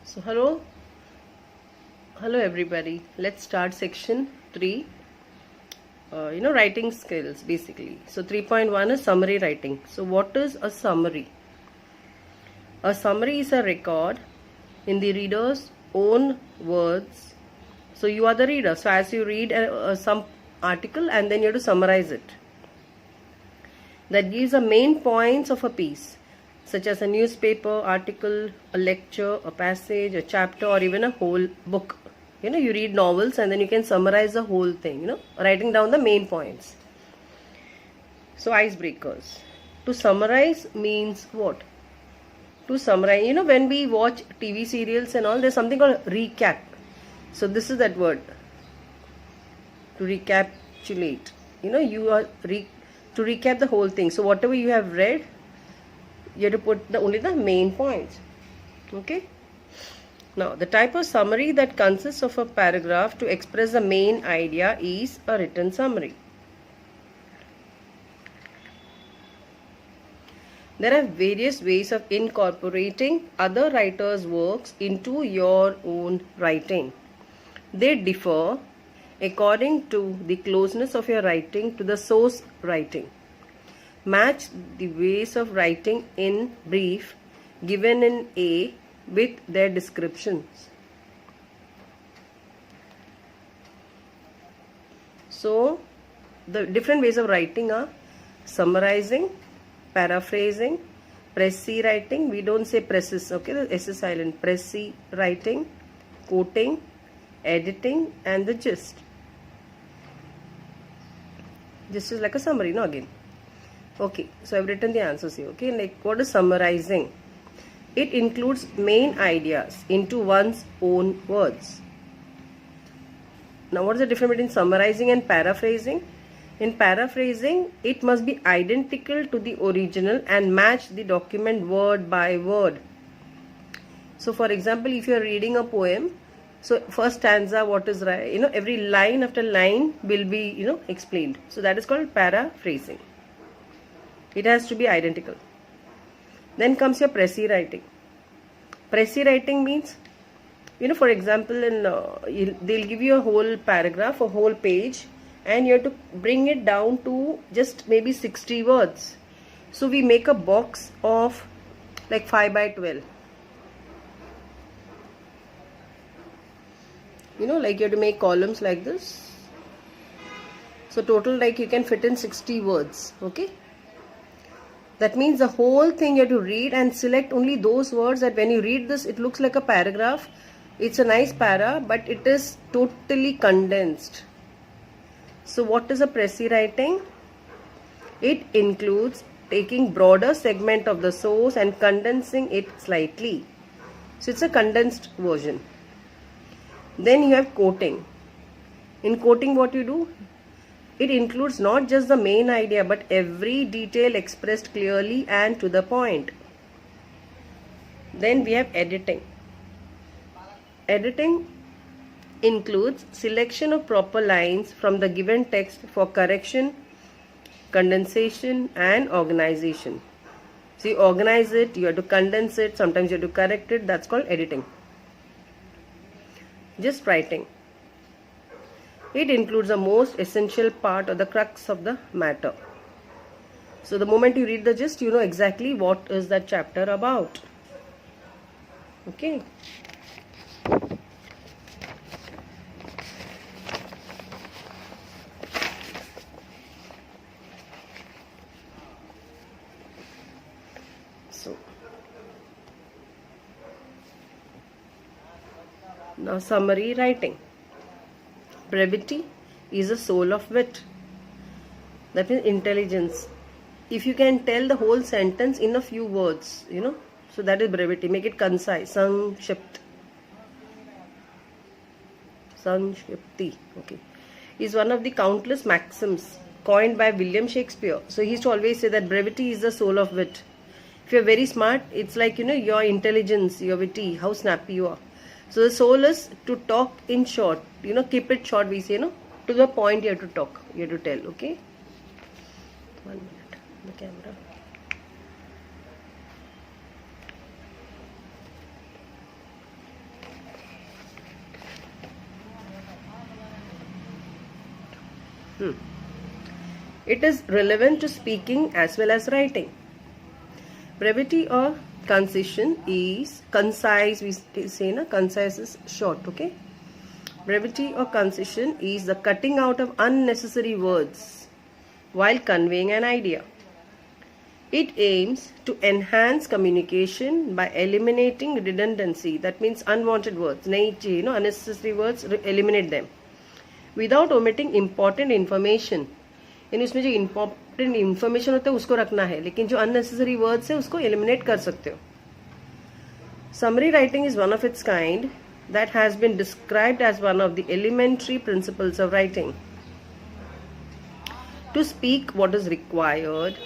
So hello everybody. Let's start section 3. Writing skills basically. So 3.1 is summary writing. So what is a summary? A summary is a record in the reader's own words. So you are the reader. So as you read some article and then you have to summarize it. That gives the main points of a piece, such as a newspaper article, a lecture, a passage, a chapter, or even a whole book. You read novels and then you can summarize the whole thing, writing down the main points. So icebreakers. To summarize means what? To summarize, when we watch TV serials and all, there's something called recap. So this is that word. To recapitulate. To recap the whole thing. So whatever you have read, you have to put only the main points. Okay. Now the type of summary that consists of a paragraph to express the main idea is a written summary. There are various ways of incorporating other writers' works into your own writing. They differ according to the closeness of your writing to the source writing. Match the ways of writing in brief given in A with their descriptions. So the different ways of writing are summarizing, paraphrasing, précis writing. We don't say précis, okay? The S is silent. Précis writing, quoting, editing, and the gist. Gist is like a summary, no? Again. Okay, so I've written the answers here. Okay, like what is summarizing? It includes main ideas into one's own words. Now, what is the difference between summarizing and paraphrasing? In paraphrasing, it must be identical to the original and match the document word by word. So, for example, if you are reading a poem, so first stanza, what is right? Every line after line will be, explained. So that is called paraphrasing. It has to be identical. Then comes your précis writing. Précis writing means, for example, they'll give you a whole paragraph, a whole page, and you have to bring it down to just maybe 60 words. So we make a box of like 5 by 12. Like you have to make columns like this. So total, like you can fit in 60 words. Okay. That means the whole thing you have to read and select only those words that when you read this, it looks like a paragraph. It's a nice para, but it is totally condensed. So what is a précis writing? It includes taking broader segment of the source and condensing it slightly. So it's a condensed version. Then you have quoting. In quoting, what you do? It includes not just the main idea but every detail expressed clearly and to the point. Then we have editing. Editing includes selection of proper lines from the given text for correction, condensation, and organization. So you organize it, you have to condense it, sometimes you have to correct it. That's called editing. Just writing. It includes the most essential part or the crux of the matter. So the moment you read the gist, you know exactly what is that chapter about. Okay. So now summary writing. Brevity is the soul of wit. That means intelligence. If you can tell the whole sentence in a few words, so that is brevity. Make it concise. Sangshipt. Sanshipti. Okay. Is one of the countless maxims coined by William Shakespeare. So he used to always say that brevity is the soul of wit. If you're very smart, it's like, your intelligence, your witty, how snappy you are. So the soul is to talk in short, keep it short, we say, to the point you have to talk, you have to tell, okay? 1 minute, the camera. It is relevant to speaking as well as writing. Brevity or concision is concise. We say na, concise is short. Okay. Brevity or concision is the cutting out of unnecessary words while conveying an idea. It aims to enhance communication by eliminating redundancy. That means unwanted words. Unnecessary words, eliminate them. Without omitting important information. इसमें जो important information होता है उसको रखना है, लेकिन जो unnecessary words है उसको eliminate कर सकते हो. Summary writing is one of its kind that has been described as one of the elementary principles of writing. To speak what is required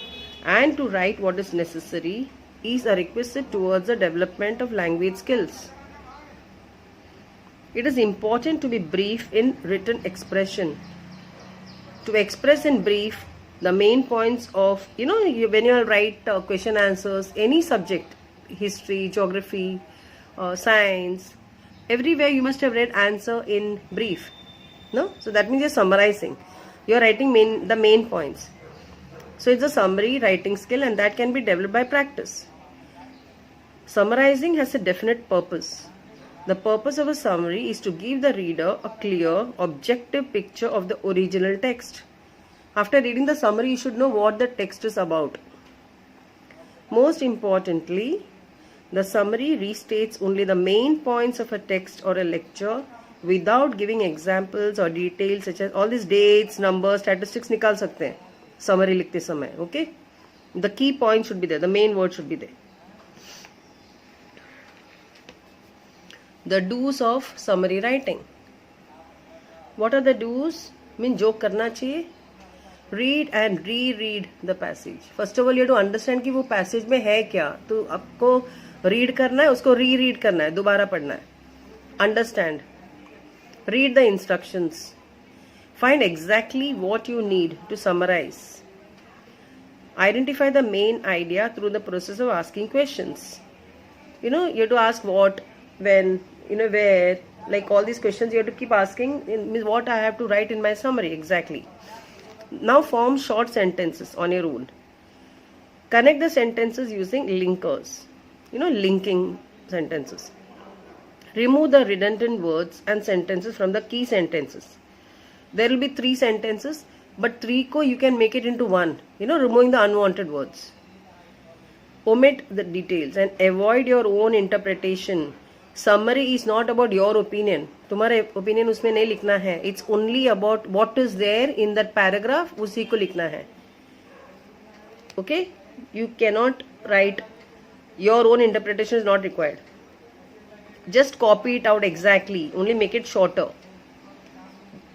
and to write what is necessary is a requisite towards the development of language skills. It is important to be brief in written expression. To express in brief the main points of, when you write question answers, any subject, history, geography, science, everywhere you must have read answer in brief. No? So that means you're summarizing. You're writing the main points. So it's a summary writing skill and that can be developed by practice. Summarizing has a definite purpose. The purpose of a summary is to give the reader a clear, objective picture of the original text. After reading the summary, you should know what the text is about. Most importantly, the summary restates only the main points of a text or a lecture without giving examples or details such as all these dates, numbers, statistics निकाल सकते हैं summary लिखते समय. Okay? The key point should be there. The main word should be there. The do's of summary writing. What are the do's? जो करना चाहिए. Read and reread the passage. First of all, you have to understand कि वो passage में है क्या. तो आपको read करना है, उसको reread करना है, दोबारा पढ़ना है. Understand. Read the instructions. Find exactly what you need to summarize. Identify the main idea through the process of asking questions. You have to ask what, when, where, like all these questions you have to keep asking. What I have to write in my summary exactly. Now form short sentences on your own. Connect the sentences using linkers. Linking sentences. Remove the redundant words and sentences from the key sentences. There will be 3 sentences, but 3 ko you can make it into 1. Removing the unwanted words. Omit the details and avoid your own interpretation. Summary is not about your opinion. तुम्हारा opinion उसमें नहीं लिखना है. It's only about what is there in that paragraph. उसी को लिखना है. Okay? You cannot write. Your own interpretation is not required. Just copy it out exactly. Only make it shorter.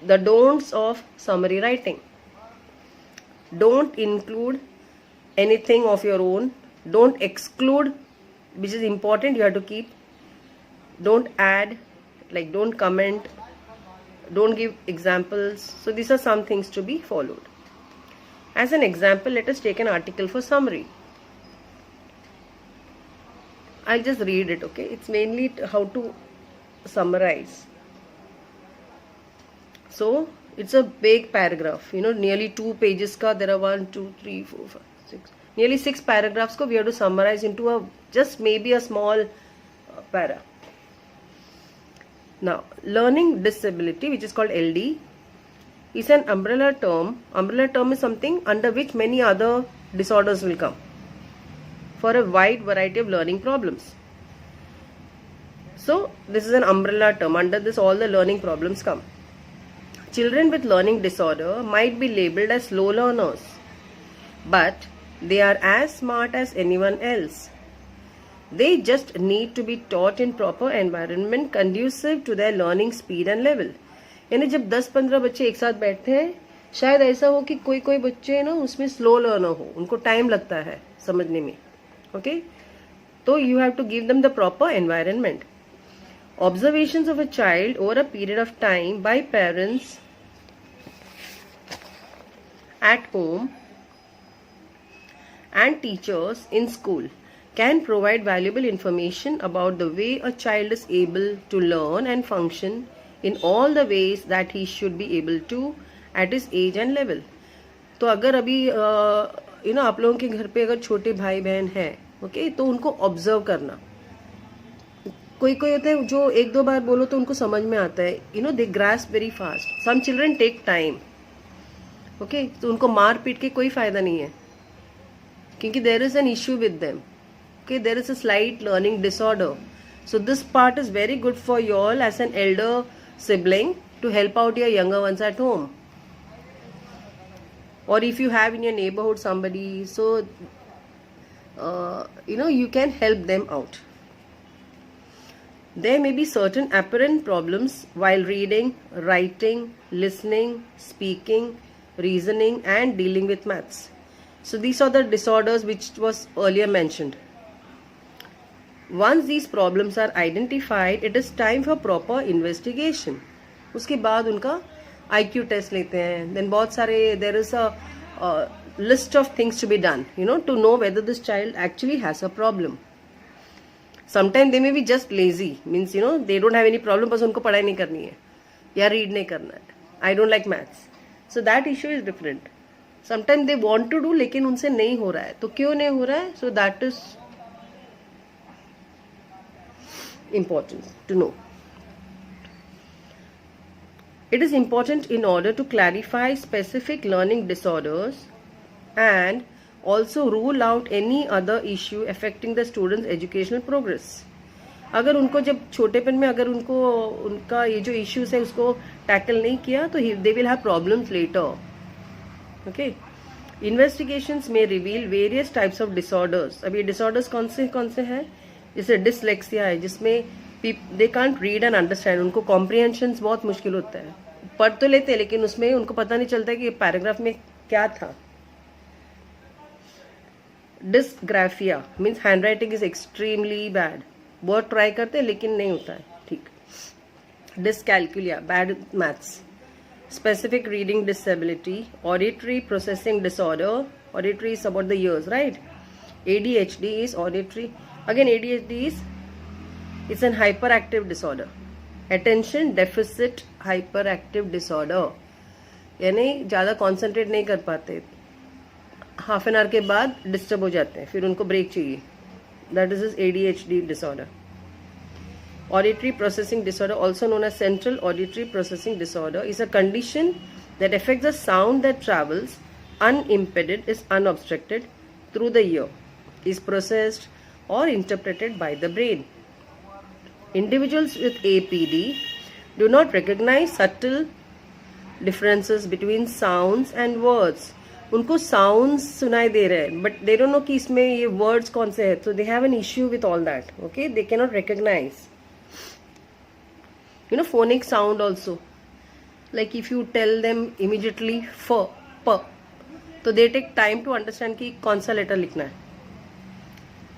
The don'ts of summary writing. Don't include anything of your own. Don't exclude, which is important, you have to keep. Don't add, like don't comment. Don't give examples. So these are some things to be followed. As an example, let us take an article for summary. I'll just read it, okay? It's mainly how to summarize. So, it's a big paragraph, nearly 2 pages ka, there are 1, 2, 3, 4, 5, 6, nearly 6 paragraphs ko we have to summarize into just maybe a small para. Now, learning disability, which is called LD, is an umbrella term. Umbrella term is something under which many other disorders will come for a wide variety of learning problems. So, this is an umbrella term. Under this, all the learning problems come. Children with learning disorder might be labeled as slow learners, but they are as smart as anyone else. They just need to be taught in proper environment conducive to their learning speed and level. यानी जब 10-15 बच्चे एक साथ बैठते हैं, शायद ऐसा हो कि कोई बच्चे उसमें स्लो लर्नर हो, उनको टाइम लगता है समझने में. Okay? So you have to give them the proper environment. Observations of a child over a period of time by parents at home and teachers in school can provide valuable information about the way a child is able to learn and function in all the ways that he should be able to at his age and level. तो अगर अभी आप लोगों के घर पे अगर छोटे भाई बहन हैं, ओके, तो उनको ऑब्जर्व करना. कोई कोई होते हैं जो एक दो बार बोलो तो उनको समझ में आता है, they grasp very fast. Some children take time, okay. तो उनको मार पीट के कोई फायदा नहीं है, क्योंकि there is an issue with them. Okay, there is a slight learning disorder. So this part is very good for you all as an elder sibling to help out your younger ones at home. Or if you have in your neighborhood somebody, so you can help them out. There may be certain apparent problems while reading, writing, listening, speaking, reasoning and dealing with maths. So these are the disorders which was earlier mentioned. Once these problems are identified, it is time for proper investigation. उसके बाद उनका IQ test लेते हैं. Then बहुत सारे there is a list of things to be done, to know whether this child actually has a problem. Sometimes they may be just lazy, means they don't have any problem, बस उनको पढ़ाई नहीं करनी है या read नहीं करना है. I don't like maths. So that issue is different. Sometimes they want to do लेकिन उनसे नहीं हो रहा है. तो क्यों नहीं हो रहा है? So that is important to know. It is important in order to clarify specific learning disorders and also rule out any other issue affecting the student's educational progress. अगर उनको जब छोटेपन में अगर उनको उनका ये जो इश्यूज है उसको टैकल नहीं किया तो they will have problems later. Okay. Investigations may reveal various types of disorders. अब ये disorders कौन से हैं? जैसे डिसलेक्सिया है, जिसमें they can't read and understand. उनको कॉम्प्रिहेंशन बहुत मुश्किल होता है. पढ़ तो लेते हैं लेकिन उसमें उनको पता नहीं चलता कि पैराग्राफ में क्या था. Dysgraphia means hand writing is extremely bad. बहुत ट्राई करते हैं लेकिन नहीं होता है ठीक. Dyscalculia, bad maths. Specific reading disability. Auditory processing disorder. Auditory is about the ears, right. ADHD is auditory. Again, ADHD it's an hyperactive disorder. Attention deficit hyperactive disorder. यानी ज़्यादा कॉन्सेंट्रेट नहीं कर पाते, हाफ एन आवर के बाद disturb हो जाते हैं, फिर उनको ब्रेक चाहिए. That is ADHD disorder. Auditory processing disorder, also known as central auditory processing disorder, is a condition that affects the sound that travels unimpeded, is unobstructed through the ear, is processed or interpreted by the brain. Individuals with APD do not recognize subtle differences between sounds and words. उनको sounds सुनाई दे रहे हैं but they don't know कि इसमें ये words कौन से हैं. So they have an issue with all that. Okay, they cannot recognize. Phonic sound also. Like if you tell them immediately f, p, तो they take time to understand कि कौन सा लेटर लिखना है.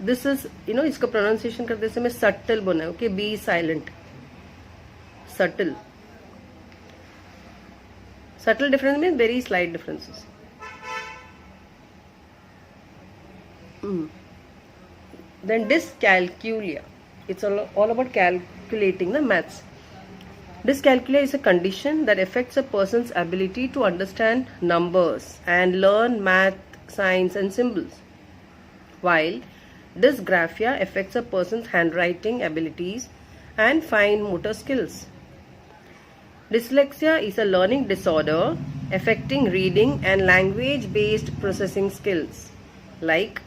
दिस इज इसका pronunciation करते समय subtle बोलना है. Okay, be silent. Subtle difference mean very slight differences. Then dyscalculia, it's all about calculating the maths. Dyscalculia is a condition that affects a person's ability to understand numbers and learn math, science and symbols, while dysgraphia affects a person's handwriting abilities and fine motor skills. Dyslexia is a learning disorder affecting reading and language-based processing skills like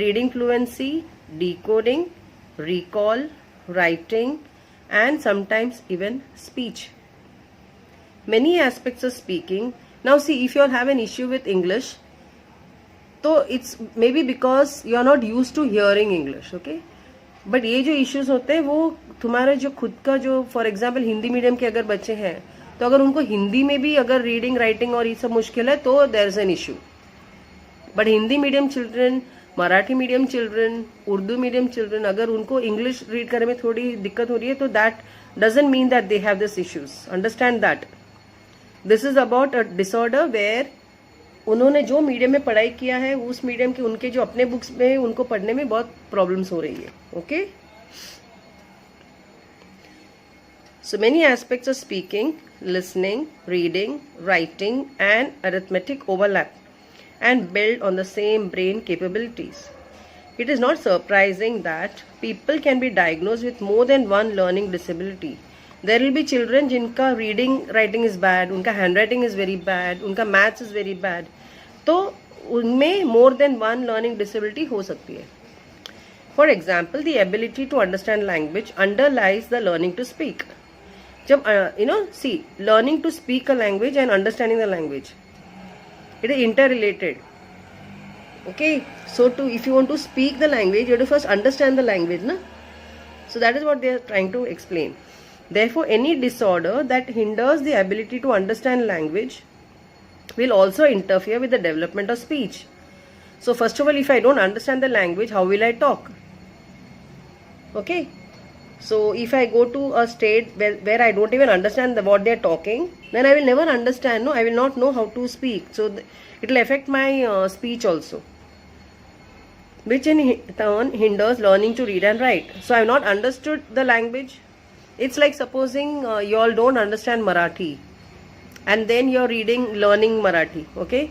reading fluency, decoding, recall, writing, and sometimes even speech. Many aspects of speaking. Now see, if you all have an issue with English, तो it's maybe because you are not used to hearing English, okay? But ये जो issues होते हैं वो तुम्हारा जो खुद का जो फॉर एग्जाम्पल हिंदी मीडियम के अगर बच्चे हैं तो अगर उनको हिंदी में भी अगर रीडिंग राइटिंग और ये सब मुश्किल है तो there is an issue. But Hindi medium children, Marathi medium children, Urdu medium children, अगर उनको इंग्लिश रीड करने में थोड़ी दिक्कत हो रही है तो that doesn't mean that they have this issues. Understand that this is about a disorder where उन्होंने जो मीडियम में पढ़ाई किया है उस मीडियम के उनके जो अपने बुक्स में उनको पढ़ने में बहुत प्रॉब्लम्स हो रही है. Okay, So many aspects of speaking, listening, reading, writing, and arithmetic overlap and build on the same brain capabilities. It is not surprising that people can be diagnosed with more than one learning disability. There will be children जिनका reading writing is bad, उनका handwriting is very bad, उनका maths is very bad. तो उनमें more than one learning disability हो सकती है. For example, the ability to understand language underlies the learning to speak. जब see, learning to speak a language and understanding the language, it is interrelated. Okay, so if you want to speak the language, you have to first understand the language, na? So that is what they are trying to explain. Therefore, any disorder that hinders the ability to understand language will also interfere with the development of speech. So first of all, if I don't understand the language, how will I talk? Okay, so if I go to a state where I don't even understand what they are talking, then I will never understand, no, I will not know how to speak. So it will affect my speech also, which in turn hinders learning to read and write. So I have not understood the language. It's like supposing you all don't understand Marathi and then you're learning Marathi, okay?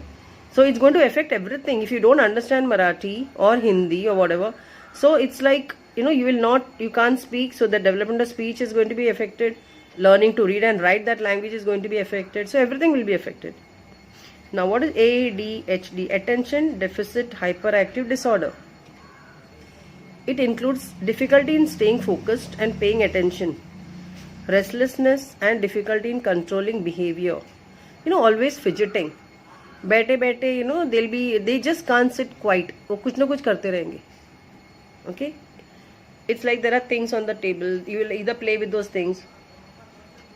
So it's going to affect everything. If you don't understand Marathi or Hindi or whatever, so it's like, you can't speak, so the development of speech is going to be affected. Learning to read and write that language is going to be affected. So everything will be affected. Now what is ADHD? Attention Deficit Hyperactive Disorder. It includes difficulty in staying focused and paying attention, restlessness and difficulty in controlling behavior. Always fidgeting. बैठे they just can't sit quiet. वो कुछ ना कुछ करते रहेंगे. Okay? It's like there are things on the table. You will either play with those things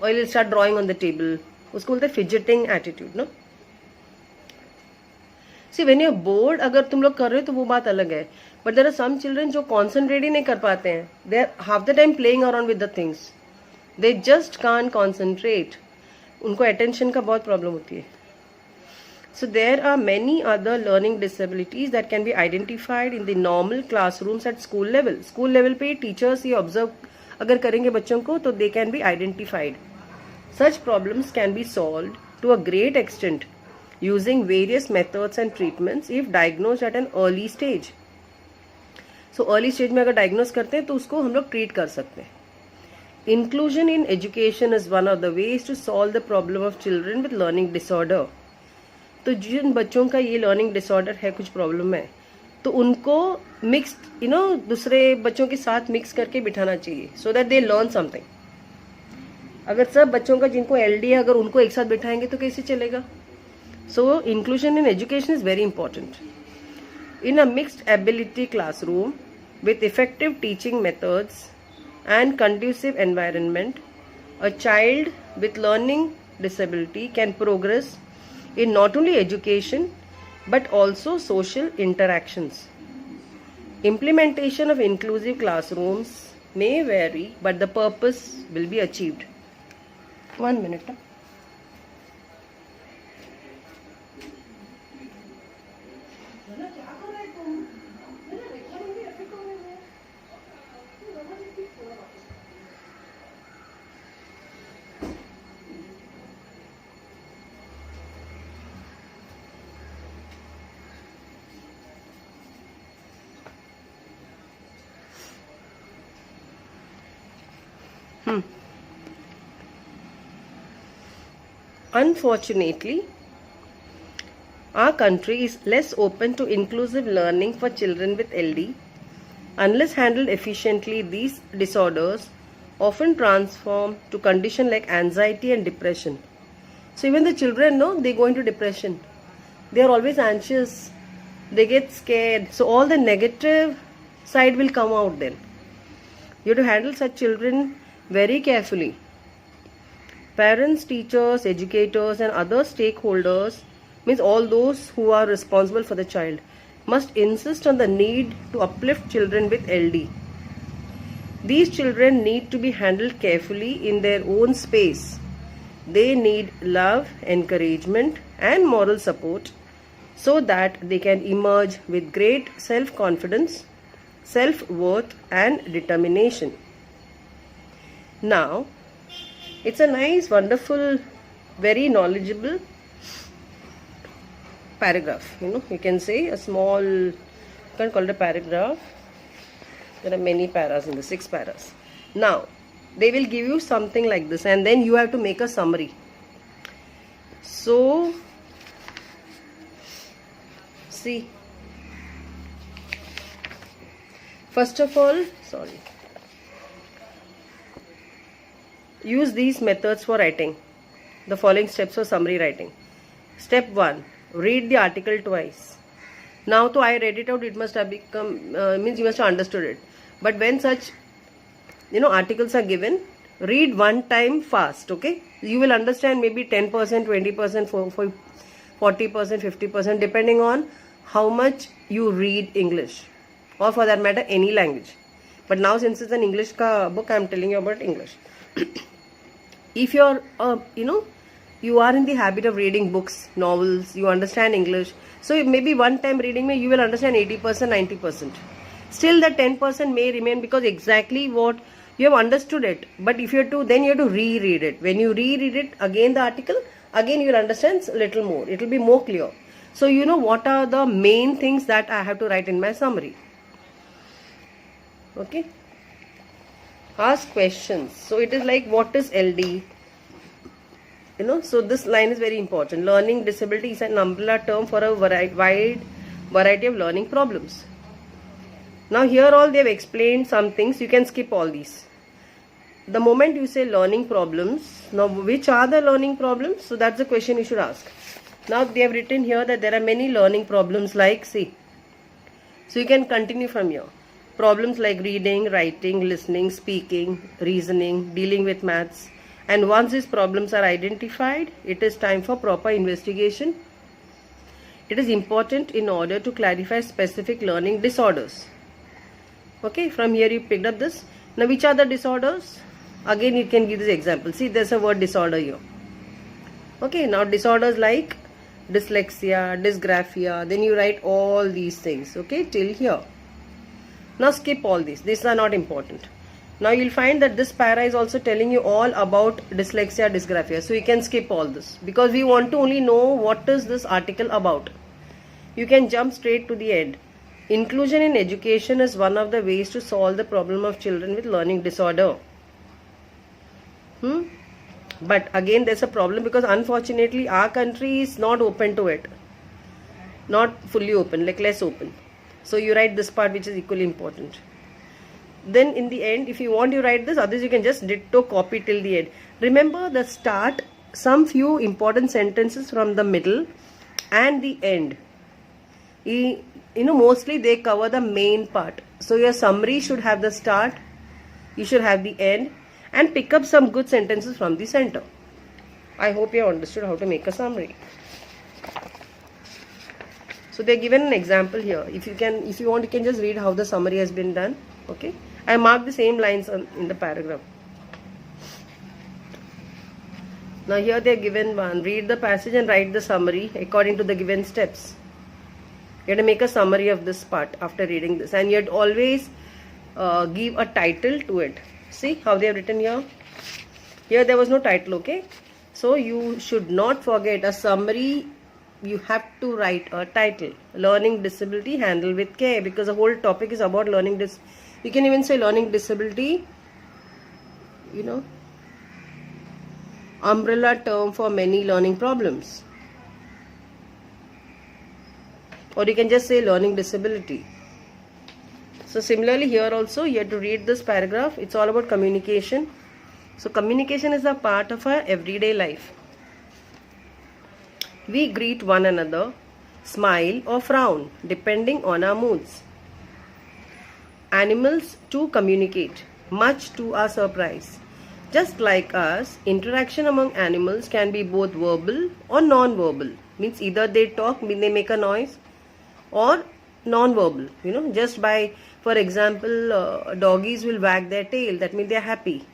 or you will start drawing on the table. उसको बोलते हैं fidgeting attitude, no? See, when you're bored, अगर तुम लोग कर रहे हो तो वो बात अलग है. But there are some children जो concentrate ही नहीं कर पाते हैं. They are half the time playing around with the things. They just can't concentrate. उनको attention का बहुत problem होती है. So there are many other learning disabilities that can be identified in the normal classrooms at school level. School level पे teachers ये observe अगर करेंगे बच्चों को तो they can be identified. Such problems can be solved to a great extent using various methods and treatments if diagnosed at an early stage. So early stage में अगर diagnose करते हैं तो उसको हम लोग treat कर सकते हैं. Inclusion in education is one of the ways to solve the problem of children with learning disorder. तो जिन बच्चों का ये लर्निंग डिसऑर्डर है, कुछ प्रॉब्लम है, तो उनको मिक्स्ड दूसरे बच्चों के साथ मिक्स करके बिठाना चाहिए so that they learn something. अगर सब बच्चों का जिनको एलडी है अगर उनको एक साथ बिठाएंगे तो कैसे चलेगा? So inclusion in education is very important. In a mixed ability classroom with effective teaching methods and conducive environment, a child with learning disability can progress in not only education but also social interactions. Implementation of inclusive classrooms may vary, but the purpose will be achieved. 1 minute. Unfortunately, our country is less open to inclusive learning for children with LD. Unless handled efficiently, these disorders often transform to conditions like anxiety and depression. So even the children, they go into depression. They are always anxious. They get scared. So all the negative side will come out then. You have to handle such children very carefully. Parents, teachers, educators and other stakeholders, means all those who are responsible for the child, must insist on the need to uplift children with LD. These children need to be handled carefully in their own space. They need love, encouragement and moral support so that they can emerge with great self-confidence, self-worth and determination. Now, It's a nice, wonderful, very knowledgeable paragraph. You can say a small, you can call it a paragraph. There are many paras in the 6 paras. Now, they will give you something like this, and then you have to make a summary. So, see, first of all, use these methods for writing the following steps for summary writing. Step 1, read the article twice. Now, though I read it out, it must have become, means you must have understood it. But when such, articles are given, read one time fast, okay? You will understand maybe 10%, 20%, 40%, 50%, depending on how much you read English, or for that matter, any language. But now, since it's an English book, I am telling you about English. If you're, you are in the habit of reading books, novels, you understand English. So maybe one time reading you will understand 80%, 90%. Still the 10% may remain because exactly what you have understood it. But if you have to, then you have to reread it. When you reread it, again the article, again you will understand a little more. It will be more clear. So what are the main things that I have to write in my summary. Okay. Ask questions. So it is like, what is LD? So this line is very important. Learning disability is an umbrella term for a wide variety of learning problems. Now here all they have explained some things. You can skip all these. The moment you say learning problems, now which are the learning problems? So that's the question you should ask. Now they have written here that there are many learning problems like, see. So you can continue from here. Problems like reading, writing, listening, speaking, reasoning, dealing with maths. And once these problems are identified, it is time for proper investigation. It is important in order to clarify specific learning disorders. Okay, from here you picked up this. Now which are the disorders? Again you can give this example. See, there's a word disorder here. Okay, now disorders like dyslexia, dysgraphia, then you write all these things, okay, till here. Now skip all these. These are not important. Now you'll find that this para is also telling you all about dyslexia, dysgraphia. So you can skip all this because we want to only know what is this article about. You can jump straight to the end. Inclusion in education is one of the ways to solve the problem of children with learning disorder. But again there's a problem because unfortunately our country is not open to it. Not fully open, like less open. So you write this part which is equally important. Then in the end, if you want to write this, others you can just ditto copy till the end. Remember the start, some few important sentences from the middle and the end. Mostly they cover the main part. So your summary should have the start, you should have the end, and pick up some good sentences from the center. I hope you have understood how to make a summary. So they are given an example here. If you want, you can just read how the summary has been done. Okay. I marked the same lines in the paragraph. Now here they are given one. Read the passage and write the summary according to the given steps. You have to make a summary of this part after reading this. And you have to always give a title to it. See how they have written here. Here there was no title, okay. So you should not forget a summary. You have to write a title. Learning disability handled with care, because the whole topic is about learning disability. You can even say learning disability, umbrella term for many learning problems. Or you can just say learning disability. So similarly here also you have to read this paragraph. It's all about communication. So communication is a part of our everyday life. We greet one another, smile or frown depending on our moods. Animals too communicate, much to our surprise. Just like us, interaction among animals can be both verbal or non-verbal. Means either they talk, they make a noise, or non-verbal. Just by, for example, doggies will wag their tail. That means they are happy.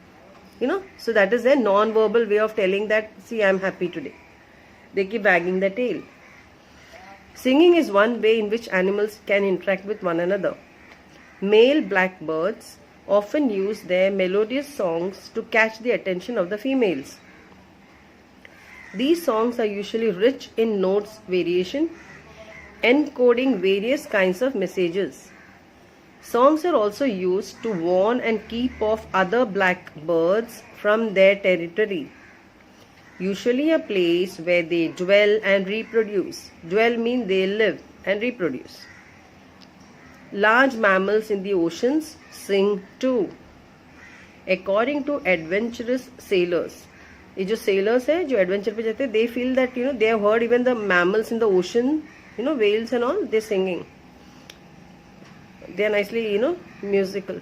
So that is their non-verbal way of telling that, see, I am happy today. They keep wagging their tail. Singing is one way in which animals can interact with one another. Male blackbirds often use their melodious songs to catch the attention of the females. These songs are usually rich in notes variation, encoding various kinds of messages. Songs are also used to warn and keep off other blackbirds from their territory, usually a place where they dwell and reproduce. Dwell means they live and reproduce. Large mammals in the oceans sing too. According to adventurous sailors, ये जो sailors है जो adventure पे जाते हैं, they feel that they have heard even the mammals in the ocean, whales and all, they're singing. They are nicely musical.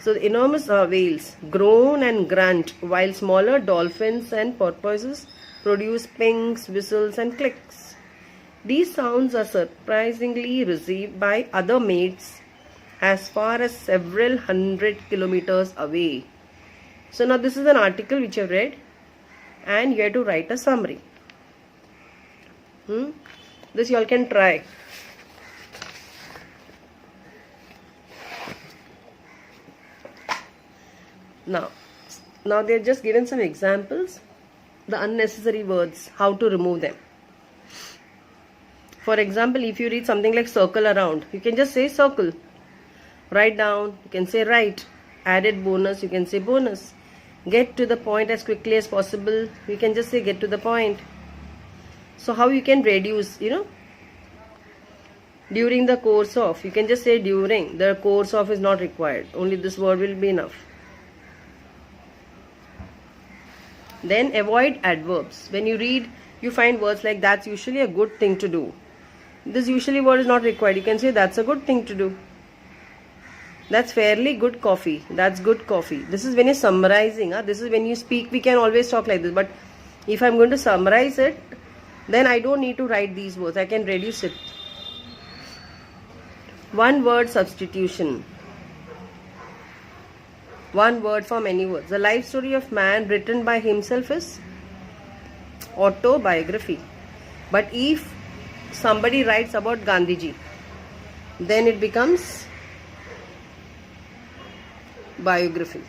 So the enormous whales groan and grunt, while smaller dolphins and porpoises produce pings, whistles and clicks. These sounds are surprisingly received by other mates as far as several hundred kilometers away. So now this is an article which I've read, and you have to write a summary. This you all can try. Now they have just given some examples, the unnecessary words, how to remove them. For example, if you read something like circle around, you can just say circle. Write down, you can say write. Added bonus, you can say bonus. Get to the point as quickly as possible, you can just say get to the point. So how you can reduce, during the course of, you can just say during. The course of is not required, only this word will be enough. Then avoid adverbs. When you read, you find words like that's usually a good thing to do. This usually word is not required. You can say that's a good thing to do. That's fairly good coffee. That's good coffee. This is when you're summarizing. This is when you speak, we can always talk like this. But if I'm going to summarize it, then I don't need to write these words. I can reduce it. One word substitution. One word for many words. The life story of man written by himself is autobiography. But if somebody writes about Gandhiji, then it becomes biography.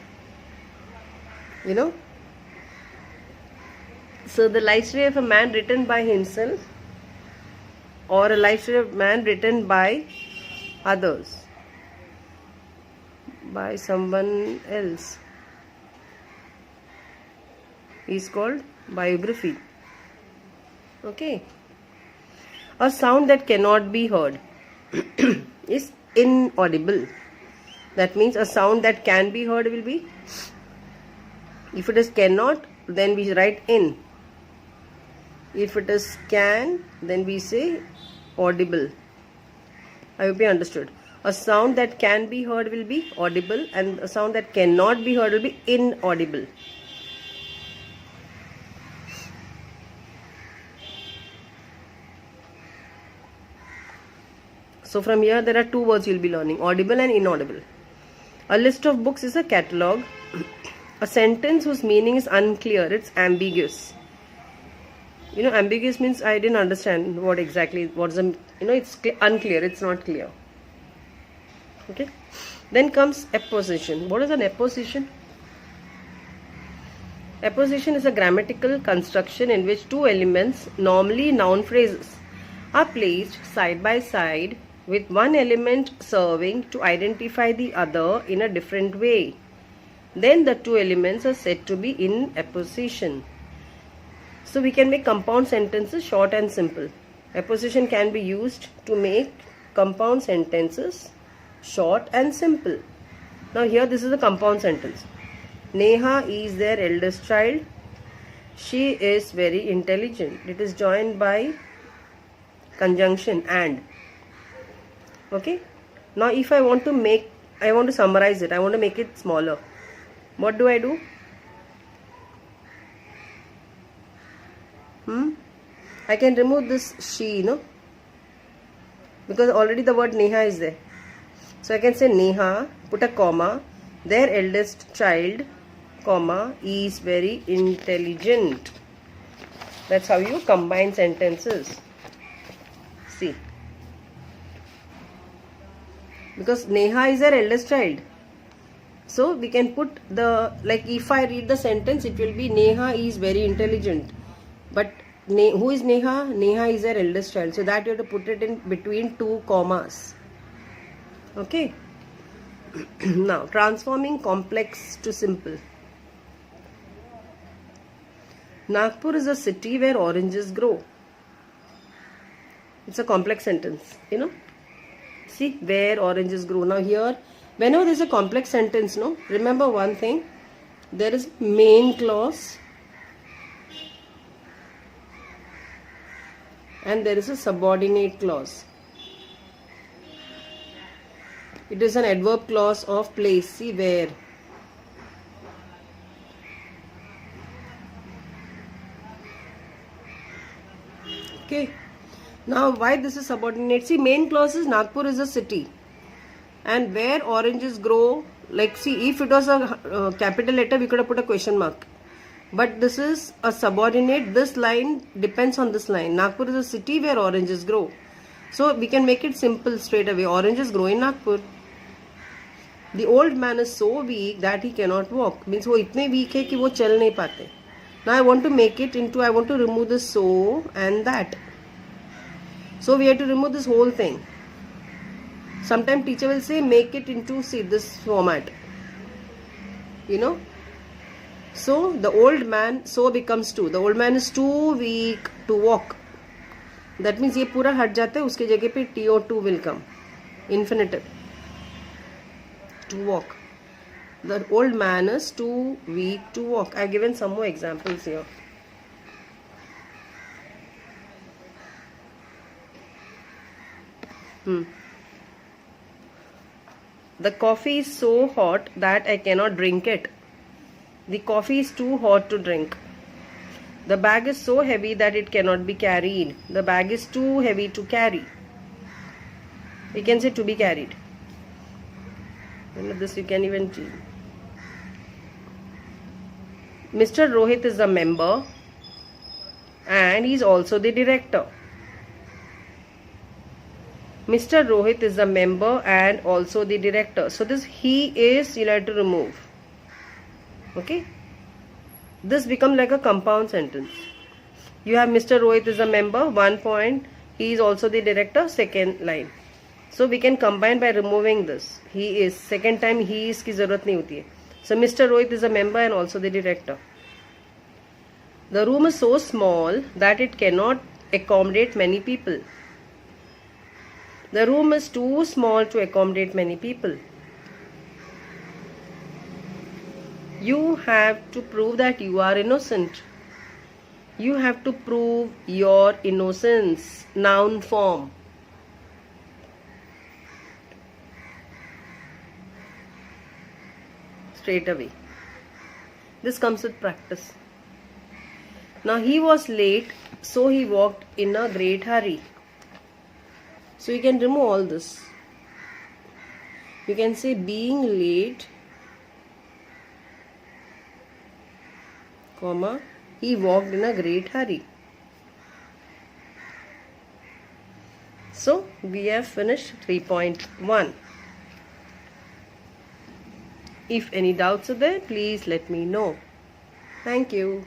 So the life story of a man written by himself, or a life story of man written by others, by someone else, is called biography. Okay. A sound that cannot be heard is inaudible. That means a sound that can be heard will be, if it is cannot, then we write in. If it is can, then we say audible. I hope you understood. A sound that can be heard will be audible, and a sound that cannot be heard will be inaudible. So from here there are two words you will be learning, audible and inaudible. A list of books is a catalogue. A sentence whose meaning is unclear, it's ambiguous. Ambiguous means I didn't understand what exactly, it's unclear, it's not clear. Okay. Then comes apposition. What is an apposition? Apposition is a grammatical construction in which two elements, normally noun phrases, are placed side by side with one element serving to identify the other in a different way. Then the two elements are said to be in apposition. So we can make compound sentences short and simple. Apposition can be used to make compound sentences short and simple. Now here this is a compound sentence. Neha is their eldest child. She is very intelligent. It is joined by conjunction and. Okay. Now if I want to summarize it, I want to make it smaller. What do I do? I can remove this she, because already the word Neha is there. So I can say Neha, put a comma, their eldest child, comma, is very intelligent. That's how you combine sentences. See. Because Neha is their eldest child. So we can put the, like if I read the sentence, it will be Neha is very intelligent. But who is Neha? Neha is her eldest child. So that you have to put it in between two commas. Okay. Now transforming complex to simple. Nagpur is a city where oranges grow. It's a complex sentence, you know. See, where oranges grow. Now here, whenever there is a complex sentence, no, remember one thing. There is main clause and there is a subordinate clause. It is an adverb clause of place. See, where. Okay. Now, why this is subordinate? See, main clause is Nagpur is a city. And where oranges grow, like see, if it was a capital letter, we could have put a question mark. But this is a subordinate. This line depends on this line. Nagpur is a city where oranges grow. So, we can make it simple straight away. Oranges grow in Nagpur. The old man is so weak that he cannot walk. Means वो इतने weak है कि वो चल नहीं पाते. Now I want to make it into, I want to remove this so and that. So we have to remove this whole thing. Sometimes teacher will say make it into, see, this format. You know. So the old man so becomes too. The old man is too weak to walk. That means ये पूरा हट जाता है, उसके जगह पे to will come. Infinitive. To walk. The old man is too weak to walk. I have given some more examples here. The coffee is so hot that I cannot drink it. The coffee is too hot to drink. The bag is so heavy that it cannot be carried. The bag is too heavy to carry. We can say to be carried. And this you can even see. Mr. Rohit is a member and he is also the director. Mr. Rohit is a member and also the director. So this he is, you'll have to remove. Okay. This becomes like a compound sentence. You have Mr. Rohit is a member, 1 point. He is also the director, second line. So we can combine by removing this. He is, second time he is की जरूरत नहीं होती है. So Mr. Rohit is a member and also the director. The room is so small that it cannot accommodate many people. The room is too small to accommodate many people. You have to prove that you are innocent. You have to prove your innocence. Noun form. Straight away. This comes with practice. Now he was late, so he walked in a great hurry. So you can remove all this. You can say being late, comma, he walked in a great hurry. So we have finished 3.1. If any doubts are there, please let me know. Thank you.